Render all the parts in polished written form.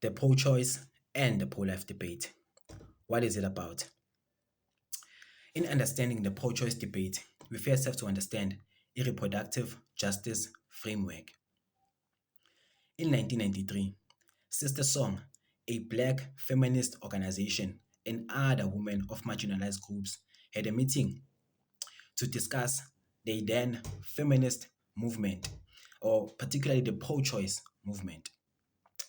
the pro-choice and the pro-life debate. What is it about? In understanding the pro-choice debate, we first have to understand a reproductive justice framework. In 1993, Sister Song, a black feminist organization, and other women of marginalized groups had a meeting to discuss the then feminist movement, or particularly the pro-choice movement.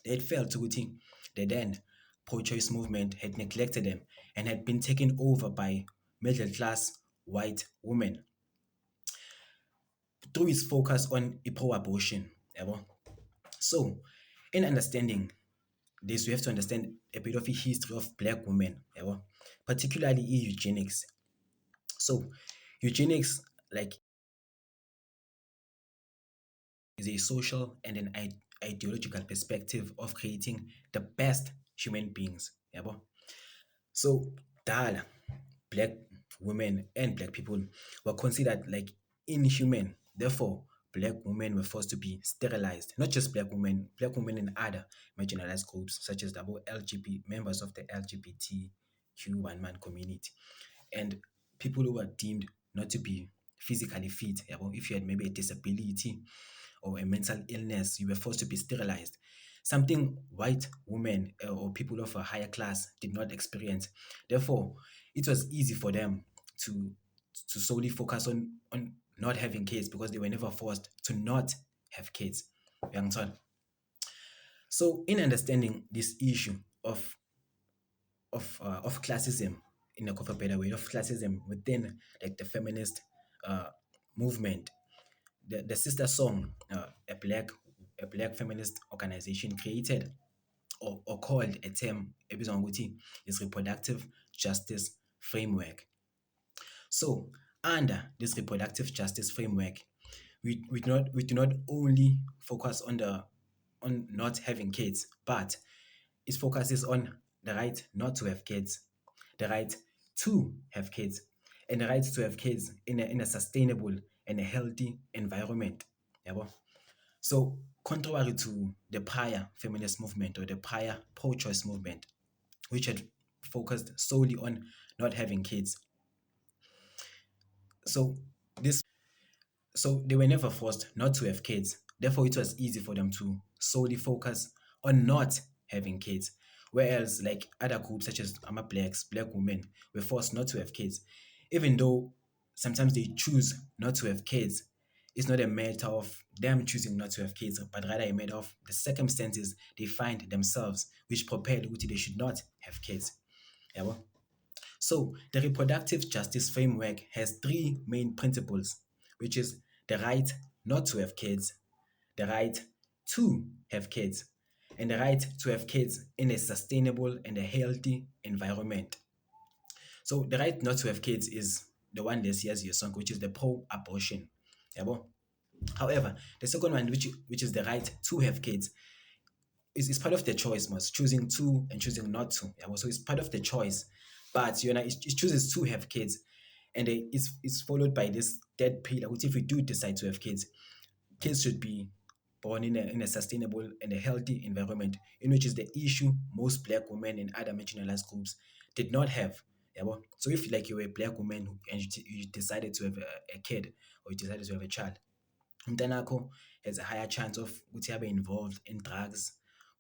They had felt ukuthi the then pro-choice movement had neglected them and had been taken over by middle-class white women through its focus on pro-abortion. Yabo. So, in understanding this, we have to understand a bit of a history of black women, yabo, particularly eugenics. So, eugenics, like, is a social and an ideological perspective of creating the best human beings. Yabo. So, dala, black women and black people were considered like inhuman. Therefore, black women were forced to be sterilized. Not just black women in other marginalized groups, such as the LGBT members of the LGBTQ1 man community, and people who were deemed not to be physically fit. If you had maybe a disability or a mental illness, you were forced to be sterilized. Something white women or people of a higher class did not experience. Therefore, it was easy for them to solely focus on not having kids because they were never forced to not have kids. Young son. So, in understanding this issue of classism, in a better way, of classism within like the feminist uh, movement, the Sister Song, a black feminist organization, created or called a term ebizwa ngokuthi is reproductive justice framework. So under this reproductive justice framework, we do not only focus on not having kids, but it focuses on the right not to have kids, the right to have kids, and the right to have kids in a sustainable and a healthy environment. Yabo? So, contrary to the prior feminist movement or the prior pro-choice movement, which had focused solely on not having kids, so this so they were never forced not to have kids. Therefore, it was easy for them to solely focus on not having kids. Whereas, like other groups such as Blacks, black women, were forced not to have kids, even though sometimes they choose not to have kids. It's not a matter of them choosing not to have kids, but rather a matter of the circumstances they find themselves, which propelled which they should not have kids. Yeah. So the reproductive justice framework has three main principles, which is the right not to have kids, the right to have kids, and the right to have kids in a sustainable and a healthy environment. So the right not to have kids is the one that says your song, which is the pro-abortion. Yabo? However, the second one, which is the right to have kids, is part of the choice, most choosing to and choosing not to. Yabo? So it's part of the choice, but it chooses to have kids, and it's followed by this third pillar, which if we do decide to have kids, kids should be born in a sustainable and a healthy environment, in which is the issue most black women and other marginalized groups did not have. Yeah, well, so if like you were a black woman and you decided to have a kid or you decided to have a child, umntanakho has a higher chance of ukuthi abe involved in drugs.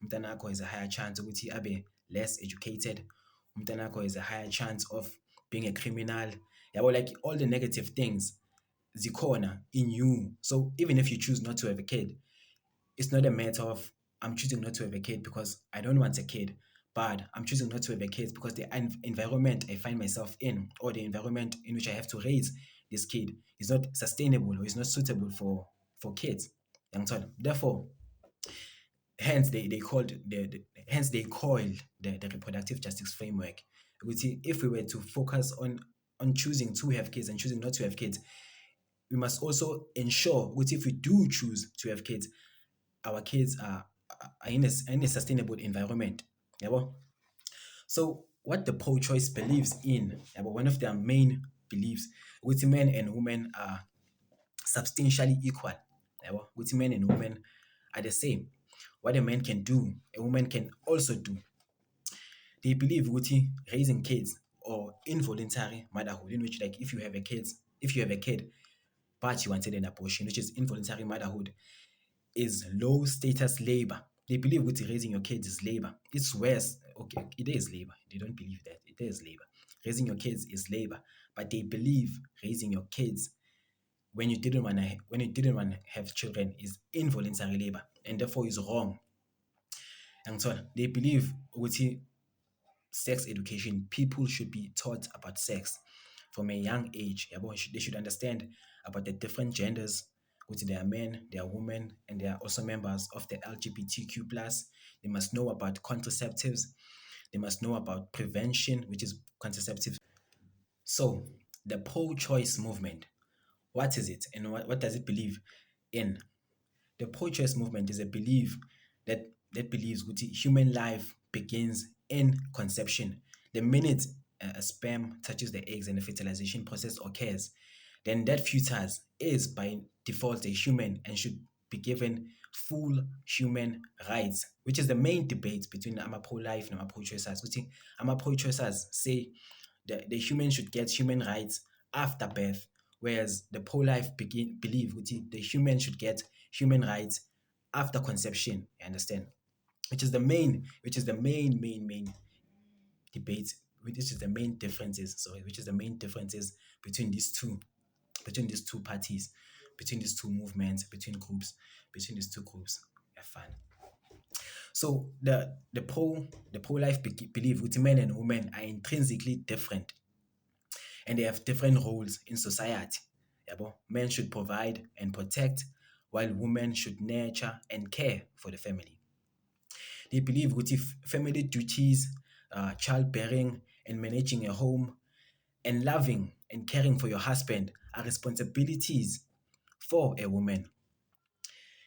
Umntanakho has a higher chance ukuthi abe less educated. Umntanakho has a higher chance of being a criminal. Yeah, well, like all the negative things zikhona in you. So even if you choose not to have a kid, it's not a matter of I'm choosing not to have a kid because I don't want a kid, but I'm choosing not to have a kid because the environment I find myself in, or the environment in which I have to raise this kid, is not sustainable or is not suitable for kids. Therefore, hence they called the reproductive justice framework. Which if we were to focus on choosing to have kids and choosing not to have kids, we must also ensure which if we do choose to have kids, our kids are in a sustainable environment. Yabo? So what the pro-choice believes in, one of their main beliefs, which men and women are substantially equal. Which men and women are the same. what a man can do, a woman can also do. They believe ukuthi raising kids or involuntary motherhood, in which like if you have a kid, but you wanted an abortion, which is involuntary motherhood, is low status labor. They believe with raising your kids is labor. It's worse. Okay, it is labor. They don't believe that. It is labor. Raising your kids is labor. But they believe raising your kids when you didn't want to have children is involuntary labor and therefore is wrong. And so they believe with sex education, people should be taught about sex from a young age. They should understand about the different genders, which they are men, they are women, and they are also members of the LGBTQ plus. They must know about contraceptives. They must know about prevention, which is contraceptives. So the pro-choice movement, what is it and what does it believe in? The pro-choice movement is a belief that believes that human life begins in conception. The minute a sperm touches the eggs and the fertilization process occurs, then that fetus is by default a human and should be given full human rights, which is the main debate between ama pro-life and ama pro-choicers. Ama pro-choicers say the human should get human rights after birth, whereas the pro-life believe the human should get human rights after conception. You understand? Which is the main debate, which is the main differences. Sorry, which is the main differences between these two parties, between these two movements, between these two groups. Yeah, fine. So the pro life believe with men and women are intrinsically different and they have different roles in society. Yabo? Men should provide and protect, while women should nurture and care for the family. They believe with family duties, childbearing, and managing a home, and loving and caring for your husband are responsibilities for a woman.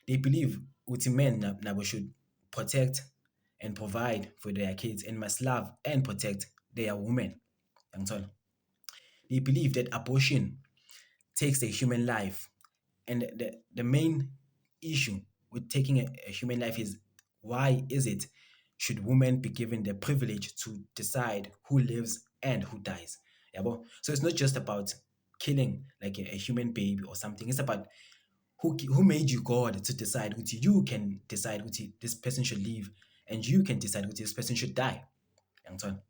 They believe with men nabo should protect and provide for their kids and must love and protect their women. Yangithola? They believe that abortion takes a human life. And the main issue with taking a human life is why is it should women be given the privilege to decide who lives and who dies? Yabo? So it's not just about killing like a human baby or something. It's about who made you God to decide who you can decide who this person should live and you can decide who this person should die. Yangithola?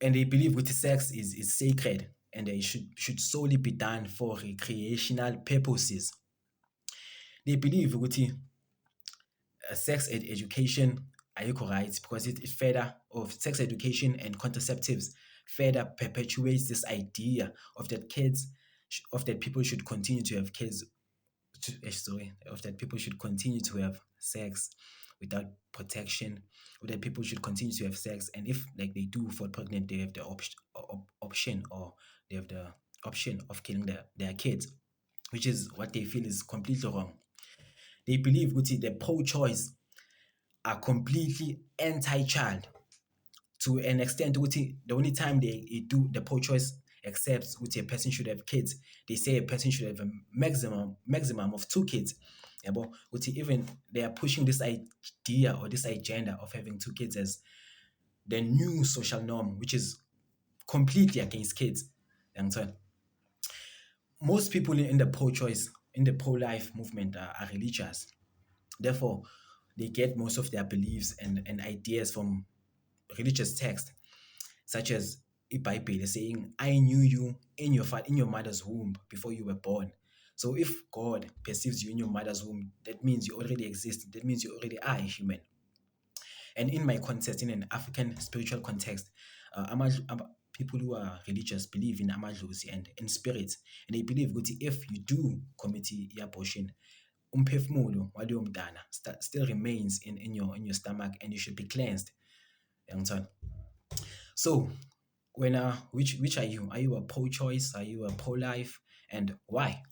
And they believe with sex is sacred and they should solely be done for recreational purposes. They believe with sex education ayikho right because it further of sex education and contraceptives further perpetuates this idea of that people should continue to have kids of that people should continue to have sex without protection, or that people should continue to have sex, and if like they do fall pregnant, they have the option or they have the option of killing their kids, which is what they feel is completely wrong. They believe the pro-choice are completely anti-child to an extent. The only time they do the pro-choice accepts a person should have kids, they say a person should have a maximum of 2 kids. Yeah, but even they are pushing this idea or this agenda of having 2 kids as the new social norm, which is completely against kids. And so most people in the pro-choice, in the pro-life movement are religious. Therefore, they get most of their beliefs and ideas from religious texts, such as Bible saying, "I knew you in your mother's womb before you were born." So if God perceives you in your mother's womb, that means you already exist. That means you already are a human. And in my context, in an African spiritual context, people who are religious believe in amadlozi and in spirits, and they believe that if you do commit abortion, umphefumulo waloyo mntana still remains in your stomach and you should be cleansed. Yangithola? So which are you? Are you a pro-choice? Are you a pro-life? And why?